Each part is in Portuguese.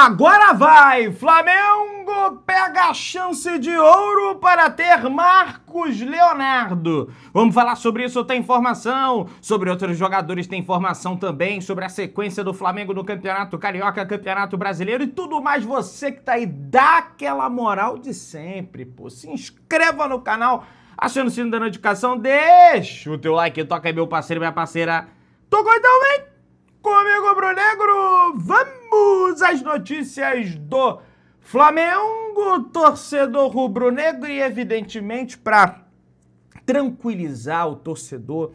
Agora vai! Flamengo pega a chance de ouro para ter Marcos Leonardo. Vamos falar sobre isso, tem informação. Sobre outros jogadores tem informação também. Sobre a sequência do Flamengo no Campeonato Carioca, Campeonato Brasileiro e tudo mais. Você que tá aí, dá aquela moral de sempre, pô. Se inscreva no canal, aciona o sino da notificação, deixa o teu like, toca aí meu parceiro, minha parceira. Tocou então, vem! Comigo, Bruno Negro, vamos às notícias do Flamengo, torcedor rubro-negro, e evidentemente para tranquilizar o torcedor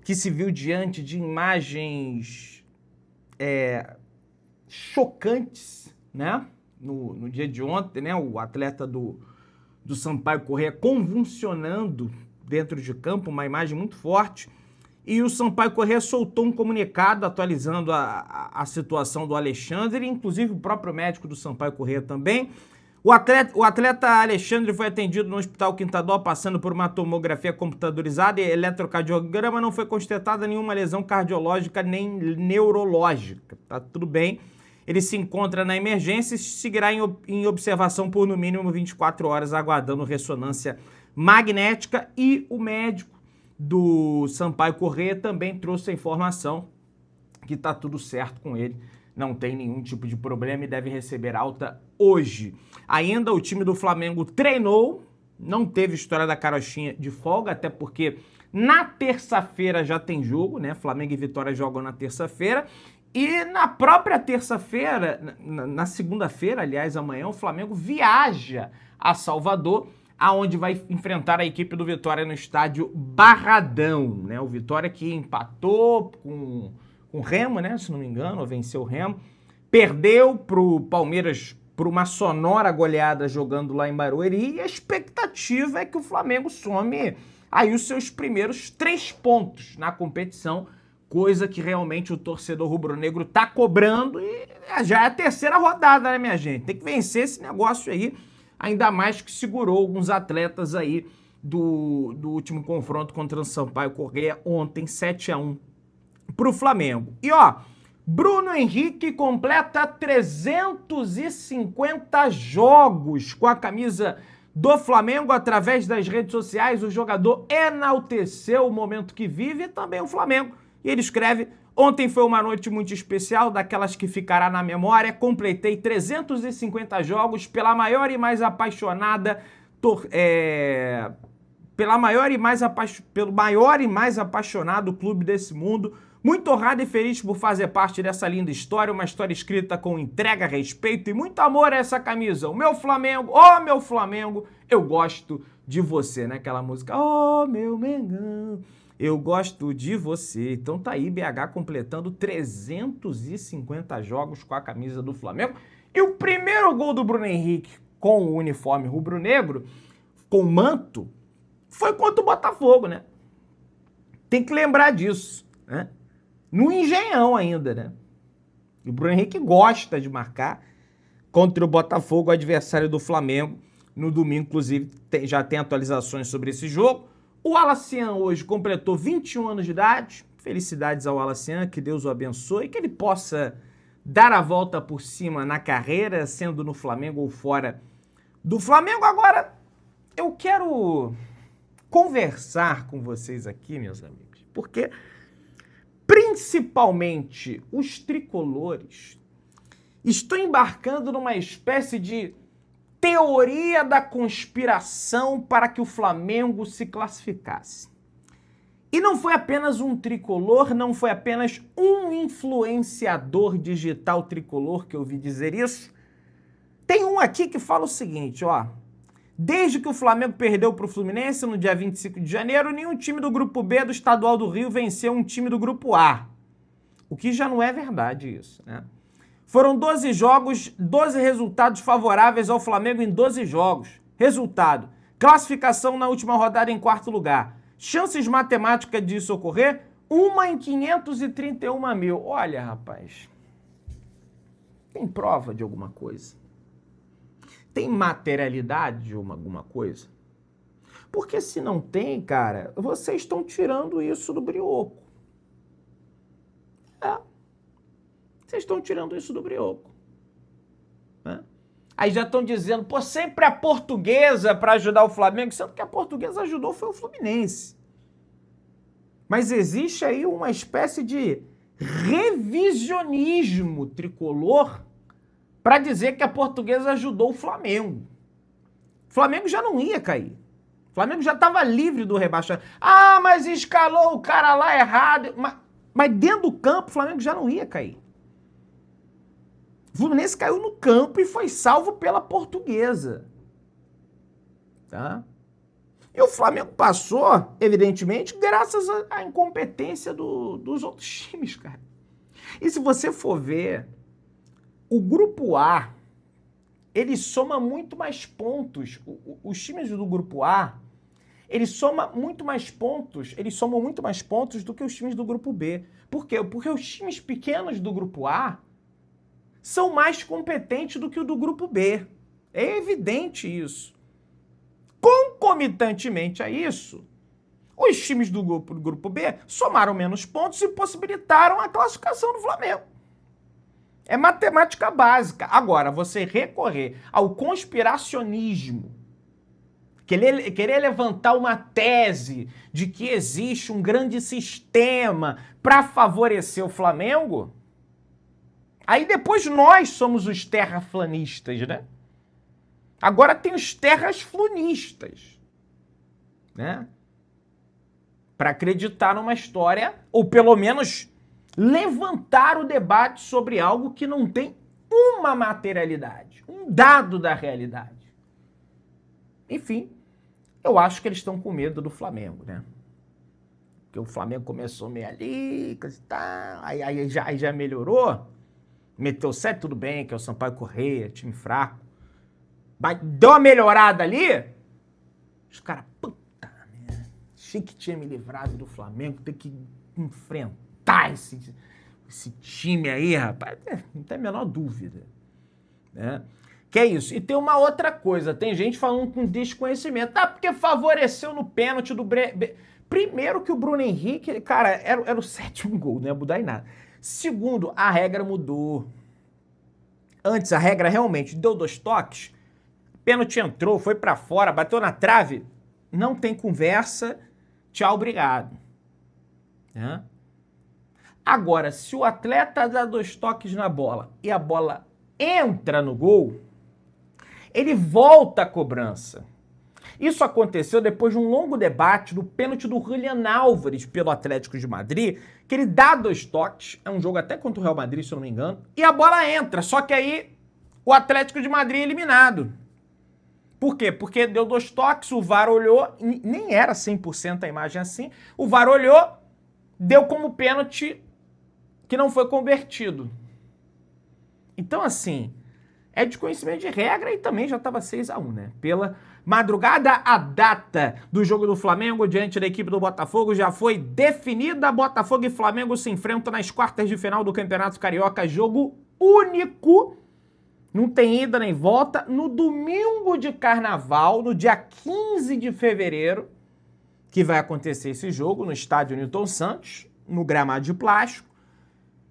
que se viu diante de imagens chocantes, né? No dia de ontem, né? O atleta do Sampaio Corrêa convulsionando dentro de campo, uma imagem muito forte. E o Sampaio Corrêa soltou um comunicado atualizando a situação do Alexandre, inclusive o próprio médico do Sampaio Corrêa também. O atleta Alexandre foi atendido no Hospital Quinta-Dó, passando por uma tomografia computadorizada e eletrocardiograma. Não foi constatada nenhuma lesão cardiológica nem neurológica. Tá tudo bem. Ele se encontra na emergência e seguirá em observação por no mínimo 24 horas, aguardando ressonância magnética. E o médico do Sampaio Corrêa também trouxe a informação que tá tudo certo com ele, não tem nenhum tipo de problema e deve receber alta hoje. Ainda o time do Flamengo treinou, não teve história da carochinha de folga, até porque na terça-feira já tem jogo, né? Flamengo e Vitória jogam na terça-feira. E na própria terça-feira, na segunda-feira, aliás, amanhã, o Flamengo viaja a Salvador, aonde vai enfrentar a equipe do Vitória no estádio Barradão, né? O Vitória que empatou com o Remo, né? Se não me engano, ou venceu o Remo. Perdeu pro Palmeiras por uma sonora goleada jogando lá em Barueri, e a expectativa é que o Flamengo some aí os seus primeiros 3 pontos na competição, coisa que realmente o torcedor rubro-negro tá cobrando, e já é a terceira rodada, né, minha gente? Tem que vencer esse negócio aí, ainda mais que segurou alguns atletas aí do último confronto contra o Sampaio Corrêa ontem, 7-1 pro Flamengo. E ó, Bruno Henrique completa 350 jogos com a camisa do Flamengo através das redes sociais. O jogador enalteceu o momento que vive e também o Flamengo. E ele escreve: ontem foi uma noite muito especial, daquelas que ficará na memória. Completei 350 jogos pela maior e mais apaixonada, pelo maior e mais apaixonado clube desse mundo. Muito honrado e feliz por fazer parte dessa linda história, uma história escrita com entrega, respeito e muito amor a essa camisa. O meu Flamengo, oh meu Flamengo, eu gosto de você, né? Aquela música, oh meu Mengão, eu gosto de você. Então tá aí, BH completando 350 jogos com a camisa do Flamengo. E o primeiro gol do Bruno Henrique com o uniforme rubro-negro, com o manto, foi contra o Botafogo, né? Tem que lembrar disso, né? No Engenhão ainda, né? E o Bruno Henrique gosta de marcar contra o Botafogo, adversário do Flamengo. No domingo, inclusive, já tem atualizações sobre esse jogo. O Wallacian hoje completou 21 anos de idade. Felicidades ao Wallacian, que Deus o abençoe, que ele possa dar a volta por cima na carreira, sendo no Flamengo ou fora do Flamengo. Agora, eu quero conversar com vocês aqui, meus amigos, porque principalmente os tricolores estão embarcando numa espécie de teoria da conspiração para que o Flamengo se classificasse. E não foi apenas um tricolor, não foi apenas um influenciador digital tricolor que eu ouvi dizer isso. Tem um aqui que fala o seguinte, ó: desde que o Flamengo perdeu para o Fluminense no dia 25 de janeiro, nenhum time do Grupo B do Estadual do Rio venceu um time do Grupo A. O que já não é verdade isso, né? Foram 12 jogos, 12 resultados favoráveis ao Flamengo em 12 jogos. Resultado: classificação na última rodada em 4º lugar. Chances matemáticas disso ocorrer? 1 em 531 mil. Olha, rapaz, tem prova de alguma coisa? Tem materialidade de alguma coisa? Porque se não tem, cara, vocês estão tirando isso do brioco. Vocês estão tirando isso do brioco. Aí já estão dizendo, pô, sempre a Portuguesa para ajudar o Flamengo, sendo que a Portuguesa ajudou foi o Fluminense. Mas existe aí uma espécie de revisionismo tricolor para dizer que a Portuguesa ajudou o Flamengo. O Flamengo já não ia cair. O Flamengo já estava livre do rebaixamento. Ah, mas escalou o cara lá errado. Mas dentro do campo, o Flamengo já não ia cair. O Fluminense caiu no campo e foi salvo pela Portuguesa. Tá? E o Flamengo passou, evidentemente, graças à incompetência dos outros times, cara. E se você for ver, o Grupo A, ele soma muito mais pontos. Os times do Grupo A, eles somam muito mais pontos do que os times do Grupo B. Por quê? Porque os times pequenos do Grupo A são mais competentes do que o do Grupo B. É evidente isso. Concomitantemente a isso, os times do Grupo B somaram menos pontos e possibilitaram a classificação do Flamengo. É matemática básica. Agora, você recorrer ao conspiracionismo, querer levantar uma tese de que existe um grande sistema para favorecer o Flamengo, aí depois nós somos os terraflanistas, né? Agora tem os terrasflunistas, né? Para acreditar numa história, ou pelo menos levantar o debate sobre algo que não tem uma materialidade, um dado da realidade. Enfim, eu acho que eles estão com medo do Flamengo, né? Porque o Flamengo começou meio ali, aí já melhorou, meteu 7, tudo bem, que é o Sampaio Corrêa, time fraco. Mas deu uma melhorada ali, os caras, puta merda, achei que tinha me livrado do Flamengo, ter que enfrentar esse time aí, rapaz, não tem a menor dúvida, né? Que é isso. E tem uma outra coisa, tem gente falando com desconhecimento, porque favoreceu no pênalti do... Primeiro que o Bruno Henrique, cara, era o 7º gol, não ia mudar em nada. Segundo, a regra mudou. Antes a regra realmente deu 2 toques, pênalti entrou, foi pra fora, bateu na trave, não tem conversa, tchau, obrigado. Né? Agora, se o atleta dá 2 toques na bola e a bola entra no gol, ele volta à cobrança. Isso aconteceu depois de um longo debate do pênalti do Julián Álvares pelo Atlético de Madrid, que ele dá 2 toques, é um jogo até contra o Real Madrid, se eu não me engano, e a bola entra, só que aí o Atlético de Madrid é eliminado. Por quê? Porque deu 2 toques, o VAR olhou, nem era 100% a imagem assim, o VAR olhou, deu como pênalti que não foi convertido. Então, assim, é desconhecimento de regra e também já estava 6-1, né? Pela madrugada, a data do jogo do Flamengo diante da equipe do Botafogo já foi definida. Botafogo e Flamengo se enfrentam nas quartas de final do Campeonato Carioca, jogo único. Não tem ida nem volta. No domingo de carnaval, no dia 15 de fevereiro, que vai acontecer esse jogo no estádio Newton Santos, no gramado de plástico.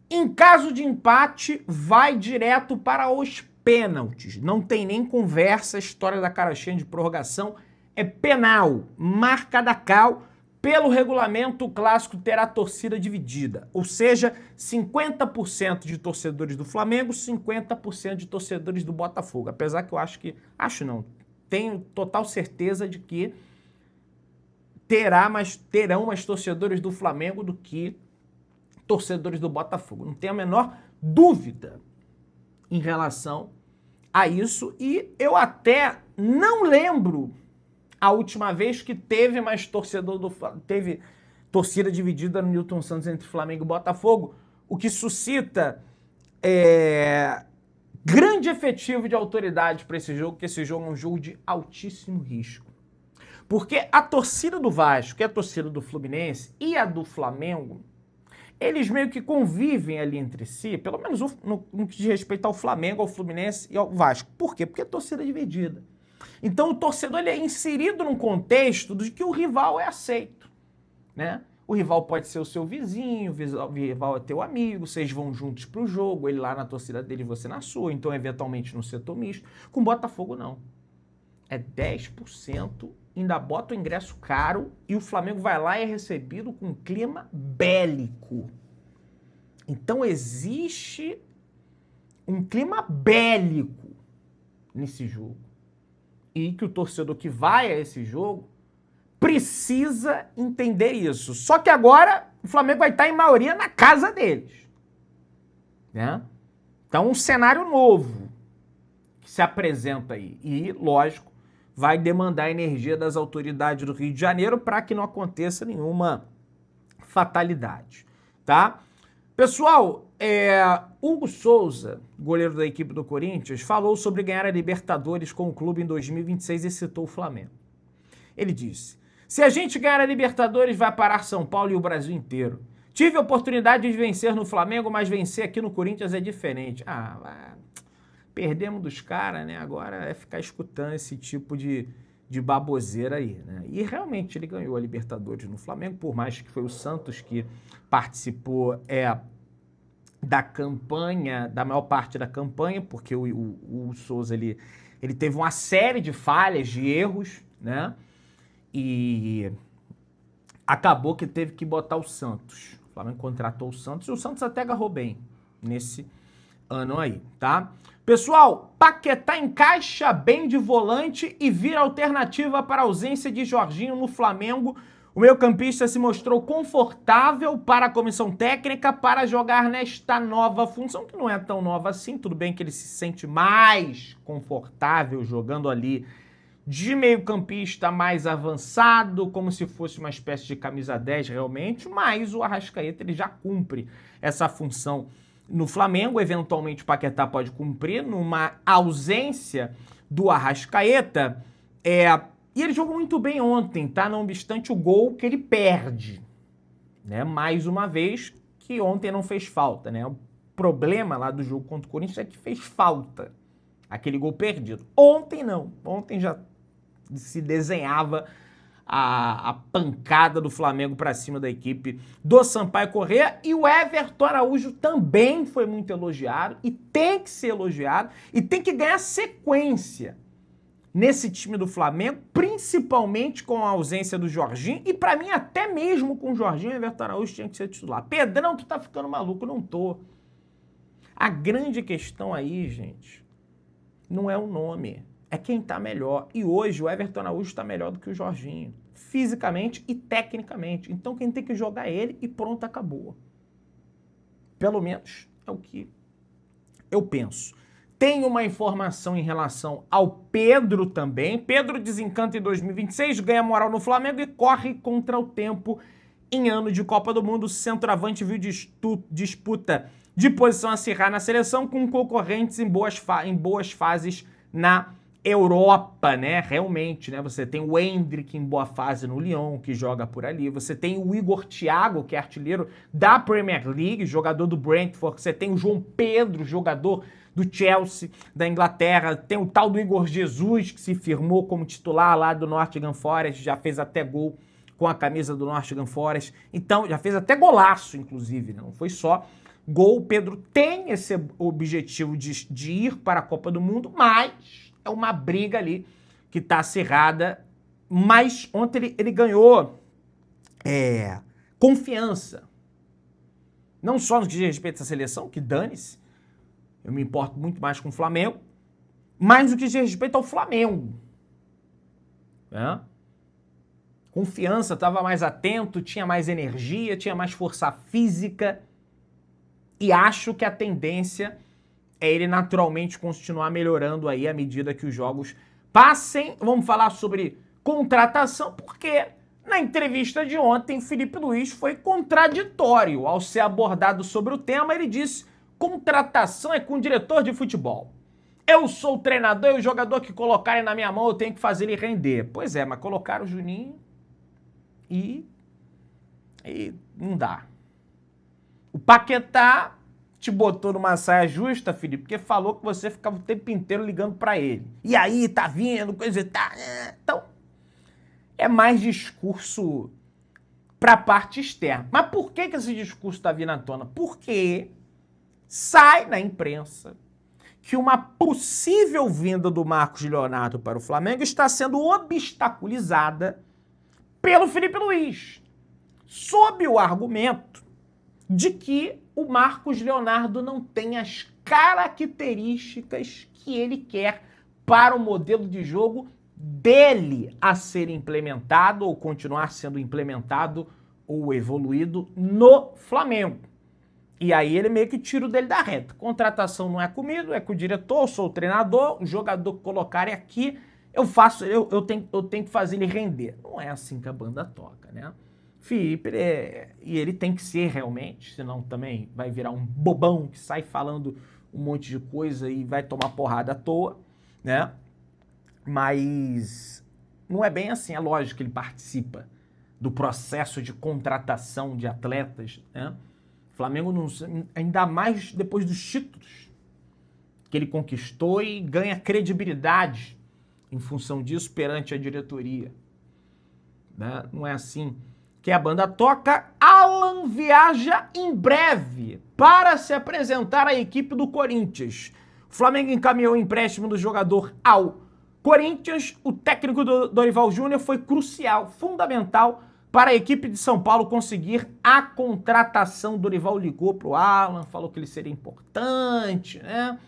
Em caso de empate, vai direto para os pênaltis. Não tem nem conversa, a história da carochinha de prorrogação é penal, marca da cal. Pelo regulamento, o clássico terá torcida dividida, ou seja, 50% de torcedores do Flamengo, 50% de torcedores do Botafogo. Apesar que eu tenho total certeza de que terão mais torcedores do Flamengo do que torcedores do Botafogo. Não tenho a menor dúvida em relação a isso. E eu até não lembro a última vez que teve teve torcida dividida no Newton Santos entre Flamengo e Botafogo, o que suscita grande efetivo de autoridade para esse jogo, porque esse jogo é um jogo de altíssimo risco. Porque a torcida do Vasco, a torcida do Fluminense e a do Flamengo, eles meio que convivem ali entre si, pelo menos no que diz respeito ao Flamengo, ao Fluminense e ao Vasco. Por quê? Porque é torcida dividida. Então o torcedor ele é inserido num contexto de que o rival é aceito, né? O rival pode ser o seu vizinho, o rival é teu amigo, vocês vão juntos pro jogo, ele lá na torcida dele e você na sua, então eventualmente no setor misto. Com Botafogo não. É 10%, ainda bota o ingresso caro e o Flamengo vai lá e é recebido com um clima bélico. Então existe um clima bélico nesse jogo. E que o torcedor que vai a esse jogo precisa entender isso. Só que agora o Flamengo vai estar em maioria na casa deles. Né? Então um cenário novo que se apresenta aí. E, lógico, vai demandar a energia das autoridades do Rio de Janeiro para que não aconteça nenhuma fatalidade. Tá? Pessoal, Hugo Souza, goleiro da equipe do Corinthians, falou sobre ganhar a Libertadores com o clube em 2026 e citou o Flamengo. Ele disse: se a gente ganhar a Libertadores, vai parar São Paulo e o Brasil inteiro. Tive a oportunidade de vencer no Flamengo, mas vencer aqui no Corinthians é diferente. Perdemos dos caras, né? Agora é ficar escutando esse tipo de baboseira aí, né? E realmente ele ganhou a Libertadores no Flamengo, por mais que foi o Santos que participou da campanha, da maior parte da campanha, porque o Souza ele teve uma série de falhas, de erros, né? E acabou que teve que botar o Santos. O Flamengo contratou o Santos e o Santos até agarrou bem nesse ano aí, tá? Pessoal, Paquetá encaixa bem de volante e vira alternativa para a ausência de Jorginho no Flamengo. O meio-campista se mostrou confortável para a comissão técnica para jogar nesta nova função, que não é tão nova assim. Tudo bem que ele se sente mais confortável jogando ali de meio-campista mais avançado, como se fosse uma espécie de camisa 10 realmente, mas o Arrascaeta ele já cumpre essa função no Flamengo. Eventualmente o Paquetá pode cumprir numa ausência do Arrascaeta, e ele jogou muito bem ontem, tá? Não obstante o gol que ele perde, né? Mais uma vez, que ontem não fez falta, né? O problema lá do jogo contra o Corinthians é que fez falta aquele gol perdido. Ontem não. Ontem já se desenhava a pancada do Flamengo para cima da equipe do Sampaio Corrêa, e o Everton Araújo também foi muito elogiado e tem que ser elogiado e tem que ganhar sequência nesse time do Flamengo, principalmente com a ausência do Jorginho, e pra mim até mesmo com o Jorginho, o Everton Araújo tinha que ser titular. Pedrão, tu tá ficando maluco? Não tô. A grande questão aí, gente, não é o nome, é quem tá melhor. E hoje o Everton Araújo tá melhor do que o Jorginho, fisicamente e tecnicamente. Então quem tem que jogar é ele e pronto, acabou. Pelo menos é o que eu penso. Tem uma informação em relação ao Pedro também. Pedro desencanta em 2026, ganha moral no Flamengo e corre contra o tempo em ano de Copa do Mundo. O centroavante viu disputa de posição acirrada na seleção com concorrentes em boas fases na Europa, né? Realmente, né? Você tem o Endrick em boa fase no Lyon, que joga por ali. Você tem o Igor Thiago, que é artilheiro da Premier League, jogador do Brentford. Você tem o João Pedro, jogador do Chelsea, da Inglaterra. Tem o tal do Igor Jesus, que se firmou como titular lá do Nottingham Forest, já fez até gol com a camisa do Nottingham Forest. Então, já fez até golaço, inclusive, né? Não foi só gol. O Pedro tem esse objetivo de ir para a Copa do Mundo, mas é uma briga ali que está acirrada. Mas ontem ele ganhou confiança. Não só no que diz respeito à seleção, que dane-se, eu me importo muito mais com o Flamengo, mas no que diz respeito ao Flamengo. Né? Confiança, estava mais atento, tinha mais energia, tinha mais força física. E acho que a tendência é ele naturalmente continuar melhorando aí à medida que os jogos passem. Vamos falar sobre contratação, porque na entrevista de ontem, Felipe Luiz foi contraditório. Ao ser abordado sobre o tema, ele disse: contratação é com o diretor de futebol. Eu sou o treinador e o jogador que colocarem na minha mão eu tenho que fazer ele render. Pois é, mas colocaram o Juninho e não dá. O Paquetá te botou numa saia justa, Felipe, porque falou que você ficava o tempo inteiro ligando pra ele. E aí, tá vindo, coisa e tal. Então, é mais discurso para a parte externa. Mas por que esse discurso está vindo à tona? Porque sai na imprensa que uma possível vinda do Marcos Leonardo para o Flamengo está sendo obstaculizada pelo Felipe Luiz, sob o argumento de que o Marcos Leonardo não tem as características que ele quer para o modelo de jogo dele a ser implementado ou continuar sendo implementado ou evoluído no Flamengo. E aí ele meio que tira o dele da reta. Contratação não é comigo, é com o diretor, eu sou o treinador, o jogador que colocarem aqui, eu tenho que fazer ele render. Não é assim que a banda toca, né? Felipe, e ele tem que ser realmente, senão também vai virar um bobão que sai falando um monte de coisa e vai tomar porrada à toa, né? Mas não é bem assim, é lógico que ele participa do processo de contratação de atletas, né? O Flamengo, não, ainda mais depois dos títulos que ele conquistou e ganha credibilidade em função disso perante a diretoria, né? Não é assim que a banda toca. Alan viaja em breve para se apresentar à equipe do Corinthians. O Flamengo encaminhou o empréstimo do jogador ao Corinthians. O técnico do Dorival Júnior foi crucial, fundamental para a equipe de São Paulo conseguir a contratação. O Dorival ligou para o Alan, falou que ele seria importante, né?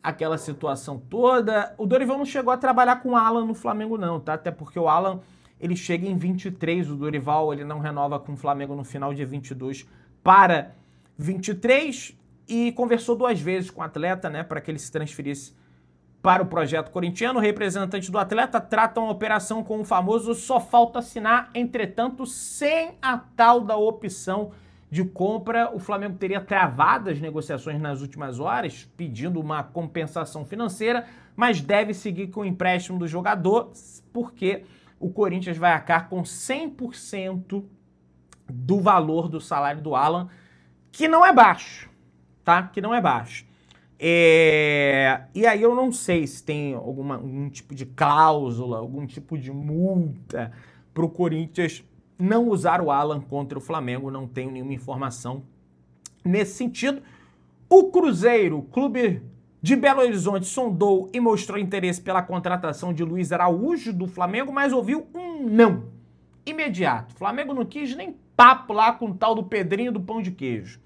Aquela situação toda. O Dorival não chegou a trabalhar com o Alan no Flamengo não, tá? Até porque o Alan, ele chega em 23, o Dorival ele não renova com o Flamengo no final de 22 para 23 e conversou 2 vezes com o atleta, né, para que ele se transferisse para o projeto corintiano. O representante do atleta trata a operação com o famoso só falta assinar, entretanto, sem a tal da opção de compra. O Flamengo teria travado as negociações nas últimas horas, pedindo uma compensação financeira, mas deve seguir com o empréstimo do jogador, porque o Corinthians vai arcar com 100% do valor do salário do Alan, que não é baixo, tá? Que não é baixo. E aí eu não sei se tem algum tipo de cláusula, algum tipo de multa para o Corinthians não usar o Alan contra o Flamengo, não tenho nenhuma informação nesse sentido. O Cruzeiro, clube de Belo Horizonte, sondou e mostrou interesse pela contratação de Luiz Araújo do Flamengo, mas ouviu um não imediato. O Flamengo não quis nem papo lá com o tal do Pedrinho do Pão de Queijo.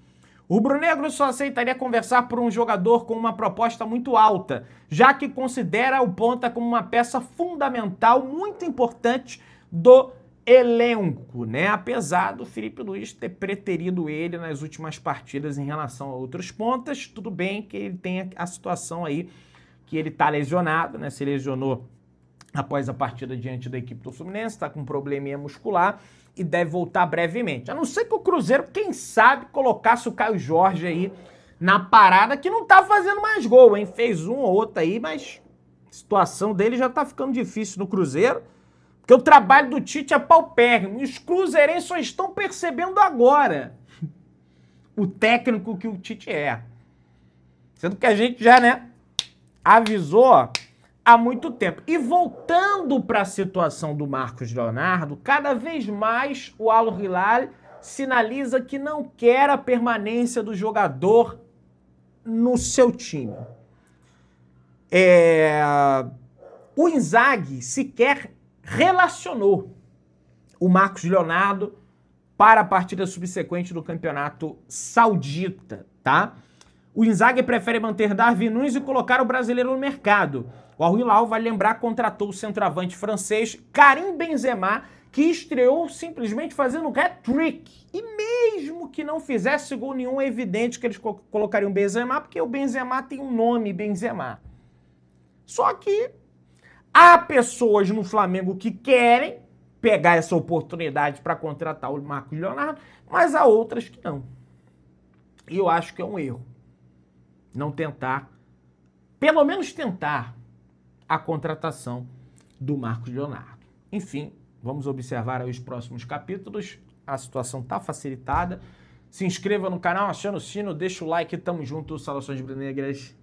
O rubro-negro só aceitaria conversar por um jogador com uma proposta muito alta, já que considera o ponta como uma peça fundamental, muito importante do elenco, né? Apesar do Felipe Luiz ter preterido ele nas últimas partidas em relação a outros pontas, tudo bem que ele tem a situação aí que ele tá lesionado, né? Se lesionou após a partida diante da equipe do Fluminense, tá com um probleminha muscular e deve voltar brevemente. A não ser que o Cruzeiro, quem sabe, colocasse o Caio Jorge aí na parada, que não tá fazendo mais gol, hein? Fez um ou outro aí, mas a situação dele já tá ficando difícil no Cruzeiro, porque o trabalho do Tite é paupérrimo. E os cruzeirenses só estão percebendo agora o técnico que o Tite é. Sendo que a gente já, né, avisou há muito tempo. E voltando para a situação do Marcos Leonardo, cada vez mais o Al Hilal sinaliza que não quer a permanência do jogador no seu time. O Inzaghi sequer relacionou o Marcos Leonardo para a partida subsequente do campeonato saudita, tá? O Inzaghi prefere manter Darwin Núñez e colocar o brasileiro no mercado. O Al Hilal, vai lembrar, contratou o centroavante francês Karim Benzema, que estreou simplesmente fazendo um hat-trick. E mesmo que não fizesse gol nenhum, é evidente que eles colocariam o Benzema, porque o Benzema tem um nome, Benzema. Só que há pessoas no Flamengo que querem pegar essa oportunidade para contratar o Marcos Leonardo, mas há outras que não. E eu acho que é um erro não tentar, pelo menos tentar, a contratação do Marcos Leonardo. Enfim, vamos observar aí os próximos capítulos. A situação está facilitada. Se inscreva no canal, aciona o sino, deixa o like, tamo junto, saudações rubro-negras.